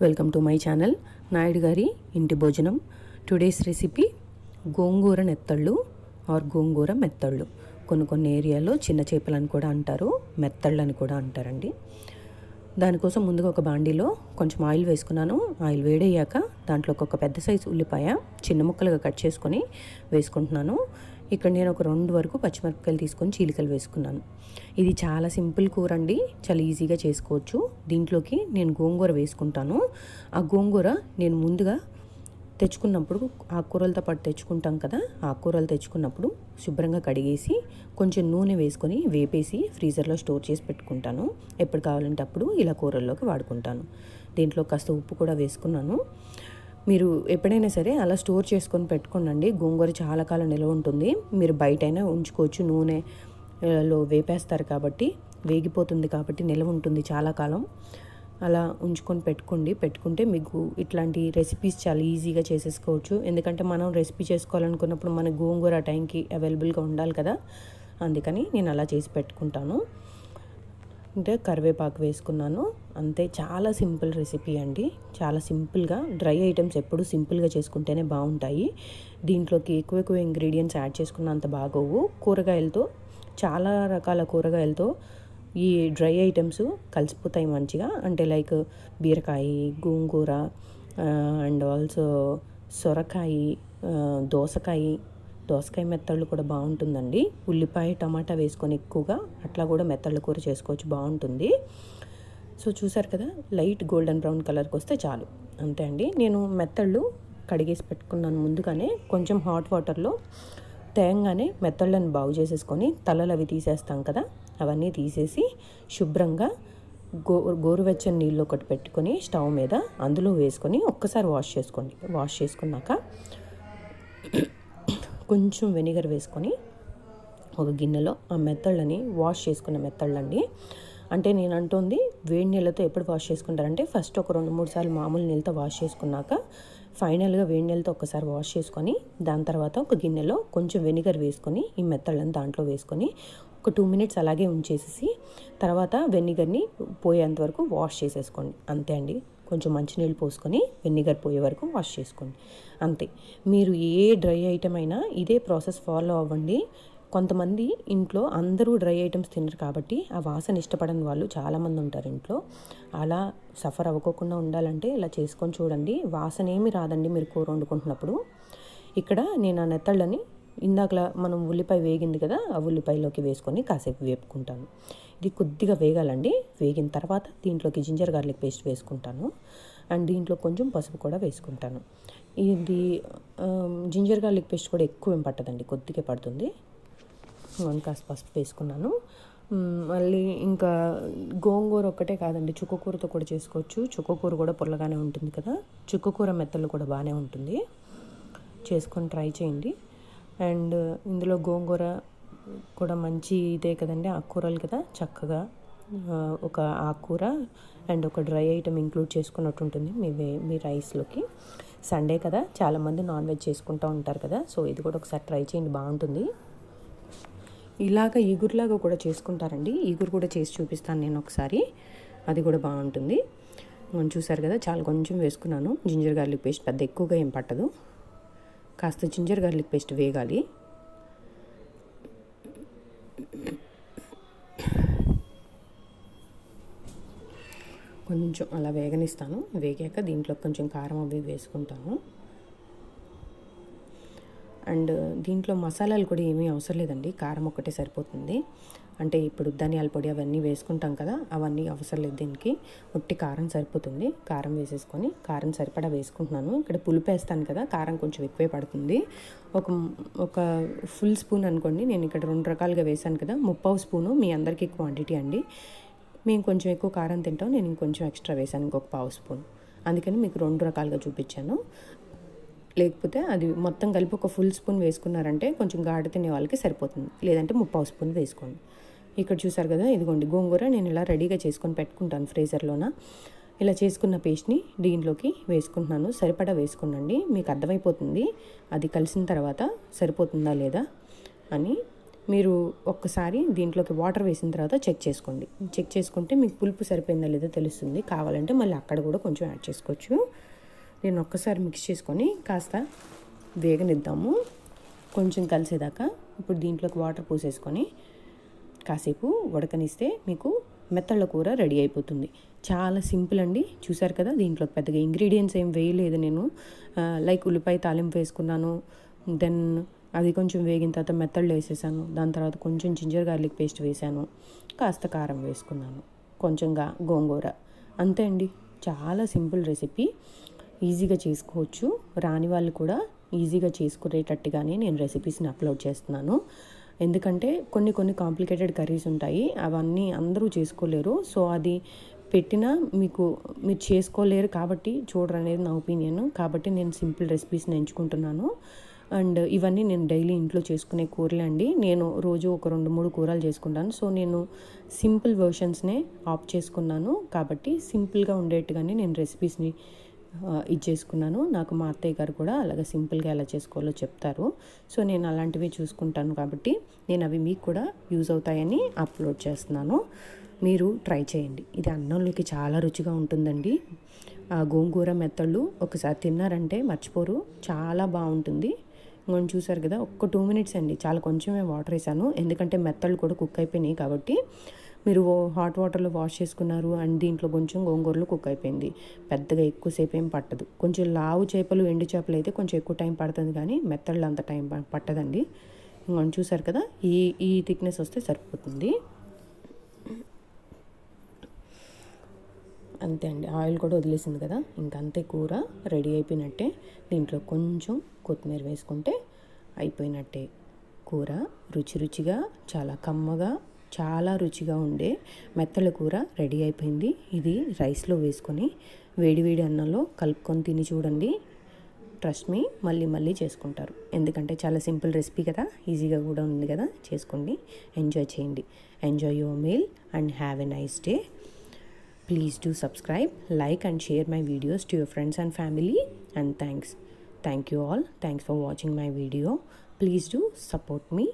Welcome to my channel Naidu గారి ఇంటి భోజనం. టుడేస్ రెసిపీ గోంగూర నెత్తళ్ళు ఆర్ గోంగూర మెత్తళ్ళు. కొన్ని ఏరియాలో చిన్న చేపలని కూడా అంటారు, మెత్తళ్ళని కూడా అంటారండి. దానికోసం ముందుగా ఒక బాండీలో కొంచెం ఆయిల్ వేసుకున్నాను. ఆయిల్ వేడయ్యాక దాంట్లో ఒక పెద్ద సైజు ఉల్లిపాయ చిన్న ముక్కలుగా కట్ చేసుకొని వేసుకుంటున్నాను. ఇక్కడ నేను ఒక 2 వరకు పచ్చిమిరపకాయలు తీసుకొని చీలికలు వేసుకున్నాను. ఇది చాలా సింపుల్ కూర అండి, చాలా ఈజీగా చేసుకోవచ్చు. దీంట్లోకి నేను గోంగూర వేసుకుంటాను. ఆ గోంగూర నేను ముందుగా తెచ్చుకున్నప్పుడు ఆకుకూరలతో పాటు తెచ్చుకుంటాం కదా, ఆకుకూరలు తెచ్చుకున్నప్పుడు శుభ్రంగా కడిగేసి కొంచెం నూనె వేసుకొని వేపేసి ఫ్రీజర్లో స్టోర్ చేసి పెట్టుకుంటాను. ఎప్పుడు కావాలంటే అప్పుడు ఇలా కూరల్లోకి వాడుకుంటాను. దీంట్లో కాస్త ఉప్పు కూడా వేసుకున్నాను. మీరు ఎప్పుడైనా సరే అలా స్టోర్ చేసుకొని పెట్టుకోండి. గోంగూర చాలా కాలం నిల్వ ఉంటుంది. మీరు బయటైనా ఉంచుకోవచ్చు, నూనెలో వేపేస్తారు కాబట్టి వేగిపోతుంది కాబట్టి నిల్వ ఉంటుంది చాలా కాలం. అలా ఉంచుకొని పెట్టుకుంటే మీకు ఇట్లాంటి రెసిపీస్ చాలా ఈజీగా చేసేసుకోవచ్చు. ఎందుకంటే మనం రెసిపీ చేసుకోవాలనుకున్నప్పుడు మన గోంగూర టైంకి అవైలబుల్గా ఉండాలి కదా, అందుకని నేను అలా చేసి పెట్టుకుంటాను. అంటే కరివేపాకు వేసుకున్నాను, అంతే. చాలా సింపుల్ రెసిపీ అండి, చాలా సింపుల్గా. డ్రై ఐటమ్స్ ఎప్పుడు సింపుల్గా చేసుకుంటేనే బాగుంటాయి. దీంట్లోకి ఎక్కువ ఇంగ్రీడియంట్స్ యాడ్ చేసుకున్న అంత బాగోవు. కూరగాయలతో, చాలా రకాల కూరగాయలతో ఈ డ్రై ఐటమ్స్ కలిసిపోతాయి మంచిగా. అంటే లైక్ బీరకాయ, గోంగూర అండ్ ఆల్సో సొరకాయ, దోసకాయ మెత్తళ్ళు కూడా బాగుంటుందండి. ఉల్లిపాయ టమాటా వేసుకొని ఎక్కువగా అట్లా కూడా మెత్తళ్ళ కూర చేసుకోవచ్చు, బాగుంటుంది. సో చూసారు కదా, లైట్ గోల్డెన్ బ్రౌన్ కలర్కి వస్తే చాలు, అంతే అండి. నేను మెత్తళ్ళు కడిగేసి పెట్టుకున్నాను ముందుగానే. కొంచెం హాట్ వాటర్లో తేంగానే మెత్తళ్ళని బాగు చేసేసుకొని తలలు అవి తీసేస్తాం కదా, అవన్నీ తీసేసి శుభ్రంగా గోరువెచ్చని నీళ్ళు ఒకటి పెట్టుకొని స్టవ్ మీద అందులో వేసుకొని ఒక్కసారి వాష్ చేసుకోండి. వాష్ చేసుకున్నాక కొంచెం వెనిగర్ వేసుకొని ఒక గిన్నెలో ఆ మెత్తళ్ళని, వాష్ చేసుకున్న మెత్తళ్ళండి. అంటే నేను అంటుంది వేడి నీళ్ళతో ఎప్పుడు వాష్ చేసుకుంటారంటే ఫస్ట్ ఒక 2-3 సార్లు మామూలు నీళ్ళతో వాష్ చేసుకున్నాక ఫైనల్గా వేడి నీళ్ళతో ఒకసారి వాష్ చేసుకొని దాని తర్వాత ఒక గిన్నెలో కొంచెం వెనిగర్ వేసుకొని ఈ మెత్తళ్ళని దాంట్లో వేసుకొని ఒక 2 మినిట్స్ అలాగే ఉంచేసి తర్వాత వెనిగర్ని పోయేంత వరకు వాష్ చేసేసుకోండి, అంతే అండి. కొంచెం మంచినీళ్ళు పోసుకొని వెనిగర్ పోయే వరకు వాష్ చేసుకోండి, అంతే. మీరు ఏ డ్రై ఐటమ్ అయినా ఇదే ప్రాసెస్ ఫాలో అవ్వండి. కొంతమంది ఇంట్లో అందరూ డ్రై ఐటమ్స్ తినరు కాబట్టి ఆ వాసన ఇష్టపడని వాళ్ళు చాలామంది ఉంటారు ఇంట్లో. అలా సఫర్ అవ్వకుండా ఉండాలంటే ఇలా చేసుకొని చూడండి, వాసన ఏమి రాదండి మీరు కూర వండుకుంటున్నప్పుడు. ఇక్కడ నేను ఆ నెత్తళ్ళని ఇందాకలా మనం ఉల్లిపాయ వేగింది కదా, ఆ ఉల్లిపాయలోకి వేసుకొని కాసేపు వేపుకుంటాను. ఇది కొద్దిగా వేగాలండి. వేగిన తర్వాత దీంట్లోకి జింజర్ గార్లిక్ పేస్ట్ వేసుకుంటాను అండ్ దీంట్లో కొంచెం పసుపు కూడా వేసుకుంటాను. ఇది జింజర్ గార్లిక్ పేస్ట్ కూడా ఎక్కువ ఏం పట్టదండి, కొద్దిగా పడుతుంది. కాస్త పసుపు వేసుకున్నాను. మళ్ళీ ఇంకా గోంగూర ఒక్కటే కాదండి, చుక్కకూరతో కూడా చేసుకోవచ్చు. చుక్కకూర కూడా పుల్లగానే ఉంటుంది కదా, చుక్కకూర మెత్తలు కూడా బాగానే ఉంటుంది, చేసుకొని ట్రై చేయండి. అండ్ ఇందులో గోంగూర కూడా మంచి ఇదే కదండి, ఆకుకూరలు కదా, చక్కగా ఒక ఆకుకూర అండ్ ఒక డ్రై ఐటమ్ ఇంక్లూడ్ చేసుకున్నట్టు ఉంటుంది మీ రైస్లోకి. సండే కదా, చాలామంది నాన్ వెజ్ చేసుకుంటూ ఉంటారు కదా, సో ఇది కూడా ఒకసారి ట్రై చేయండి, బాగుంటుంది. ఇలాగ ఈగురులాగా కూడా చేసుకుంటారండి, ఈగురు కూడా చేసి చూపిస్తాను నేను ఒకసారి, అది కూడా బాగుంటుంది. చూసారు కదా, చాలా కొంచెం వేసుకున్నాను జింజర్ గార్లిక్ పేస్ట్, పెద్ద ఎక్కువగా ఏం పట్టదు. కాస్త జింజర్ గార్లిక్ పేస్ట్ వేగాలి. కొంచెం అలా వేగనిస్తాను. వేగాక దీంట్లో కొంచెం కారం అవి వేసుకుంటాను. అండ్ దీంట్లో మసాలాలు కూడా ఏమీ అవసరం లేదండి, కారం ఒక్కటే సరిపోతుంది. అంటే ఇప్పుడు ధనియాల పొడి అవన్నీ వేసుకుంటాం కదా, అవన్నీ అవసరం లేదు దీనికి, ఒట్టి కారం సరిపోతుంది. కారం వేసేసుకొని కారం సరిపడా వేసుకుంటున్నాను. ఇక్కడ పులుపు వేస్తాను కదా, కారం కొంచెం ఎక్కువే పడుతుంది. ఒక ఫుల్ స్పూన్ అనుకోండి, నేను ఇక్కడ 2 రకాలుగా వేసాను కదా, 3/4 స్పూను మీ అందరికీ క్వాంటిటీ అండి. మేము కొంచెం ఎక్కువ కారం తింటాం, నేను ఇంకొంచెం ఎక్స్ట్రా వేసాను, ఇంకొక 1/4 స్పూన్. అందుకని మీకు 2 రకాలుగా చూపించాను. లేకపోతే అది మొత్తం కలిపి ఒక ఫుల్ స్పూన్ వేసుకున్నారంటే కొంచెం ఘాటు తినే వాళ్ళకి సరిపోతుంది, లేదంటే 3/4 స్పూన్ వేసుకోండి. ఇక్కడ చూసారు కదా, ఇదిగోండి గోంగూర నేను ఇలా రెడీగా చేసుకొని పెట్టుకుంటాను ఫ్రీజర్లోన. ఇలా చేసుకున్న పేస్ట్ని దీంట్లోకి వేసుకుంటున్నాను. సరిపడా వేసుకునండి, మీకు అర్థమైపోతుంది అది కలిసిన తర్వాత సరిపోతుందా లేదా అని. మీరు ఒక్కసారి దీంట్లోకి వాటర్ వేసిన తర్వాత చెక్ చేసుకోండి. చెక్ చేసుకుంటే మీకు పులుపు సరిపోయిందా లేదో తెలుస్తుంది. కావాలంటే మళ్ళీ అక్కడ కూడా కొంచెం యాడ్ చేసుకోవచ్చు. నేను ఒక్కసారి మిక్స్ చేసుకొని కాస్త వేగనిద్దాము కొంచెం కలిసేదాకా. ఇప్పుడు దీంట్లోకి వాటర్ పోసేసుకొని కాసేపు ఉడకనిస్తే మీకు మెత్తళ్ళ కూర రెడీ అయిపోతుంది. చాలా సింపుల్ అండి. చూసారు కదా, దీంట్లో పెద్దగా ఇంగ్రీడియంట్స్ ఏం వేయలేదు నేను. లైక్ ఉల్లిపాయ తాలింపు వేసుకున్నాను, దెన్ అది కొంచెం వేగిన తర్వాత మెత్తళ్ళు వేసేసాను, దాని తర్వాత కొంచెం జింజర్ గార్లిక్ పేస్ట్ వేసాను, కాస్త కారం వేసుకున్నాను, కొంచెంగా గోంగూర, అంతే అండి. చాలా సింపుల్ రెసిపీ, ఈజీగా చేసుకోవచ్చు. రాని వాళ్ళు కూడా ఈజీగా చేసుకునేటట్టుగానే నేను రెసిపీస్ని అప్లోడ్ చేస్తున్నాను. ఎందుకంటే కొన్ని కాంప్లికేటెడ్ కర్రీస్ ఉంటాయి, అవన్నీ అందరూ చేసుకోలేరు. సో అది పెట్టినా మీరు చేసుకోలేరు కాబట్టి చూడరు అనేది నా ఒపీనియన్. కాబట్టి నేను సింపుల్ రెసిపీస్ని ఎంచుకుంటున్నాను. అండ్ ఇవన్నీ నేను డైలీ ఇంట్లో చేసుకునే కూరలే అండి. నేను రోజు ఒక 2-3 కూరలు చేసుకుంటాను. సో నేను సింపుల్ వర్షన్స్నే ఆప్ట్ చేసుకున్నాను. కాబట్టి సింపుల్గా ఉండేట్టుగానే నేను రెసిపీస్ని ఇచ్చేసుకున్నాను. నాకు మా అత్తయ్య గారు కూడా అలాగే సింపుల్గా ఎలా చేసుకోవాలో చెప్తారు. సో నేను అలాంటివి చూసుకుంటాను కాబట్టి నేను అవి మీకు కూడా యూజ్ అవుతాయని అప్లోడ్ చేస్తున్నాను. మీరు ట్రై చేయండి. ఇది అన్నంలోకి చాలా రుచిగా ఉంటుందండి. గోంగూర మెత్తళ్ళు ఒకసారి తిన్నారంటే మర్చిపోరు, చాలా బాగుంటుంది. మనం చూసారు కదా, ఒక్క 2 మినిట్స్ అండి, చాలా కొంచెమే వాటర్ వేసాను ఎందుకంటే మెత్తళ్ళు కూడా కుక్ అయిపోయినాయి కాబట్టి. మీరు హాట్ వాటర్లో వాష్ చేసుకున్నారు అండ్ దీంట్లో కొంచెం గోంగూరలో కుక్ అయిపోయింది. పెద్దగా ఎక్కువసేపు ఏం పట్టదు. కొంచెం లావు చేపలు, ఎండు చేపలు అయితే కొంచెం ఎక్కువ టైం పడుతుంది, కానీ మెత్తళ్ళు అంత టైం పట్టదండి. మనం చూసారు కదా, ఈ థిక్నెస్ వస్తే సరిపోతుంది. అంతే అండి, ఆయిల్ కూడా వదిలేసింది కదా, ఇంకంతే, కూర రెడీ అయిపోయినట్టే. దీంట్లో కొంచెం కొత్తిమీర వేసుకుంటే అయిపోయినట్టే. కూర రుచిగా, చాలా కమ్మగా, చాలా రుచిగా ఉండే మెత్తల కూర రెడీ అయిపోయింది. ఇది రైస్లో వేసుకొని వేడివేడి అన్నంలో కలుపుకొని తిని చూడండి. ట్రస్ట్ మీ, మళ్ళీ చేసుకుంటారు. ఎందుకంటే చాలా సింపుల్ రెసిపీ కదా, ఈజీగా కూడా ఉంది కదా, చేసుకోండి, ఎంజాయ్ చేయండి. Enjoy your meal and have a nice day. Please do subscribe, like and share my videos to your friends and family. And thank you all. Thanks for watching my video. Please do support me.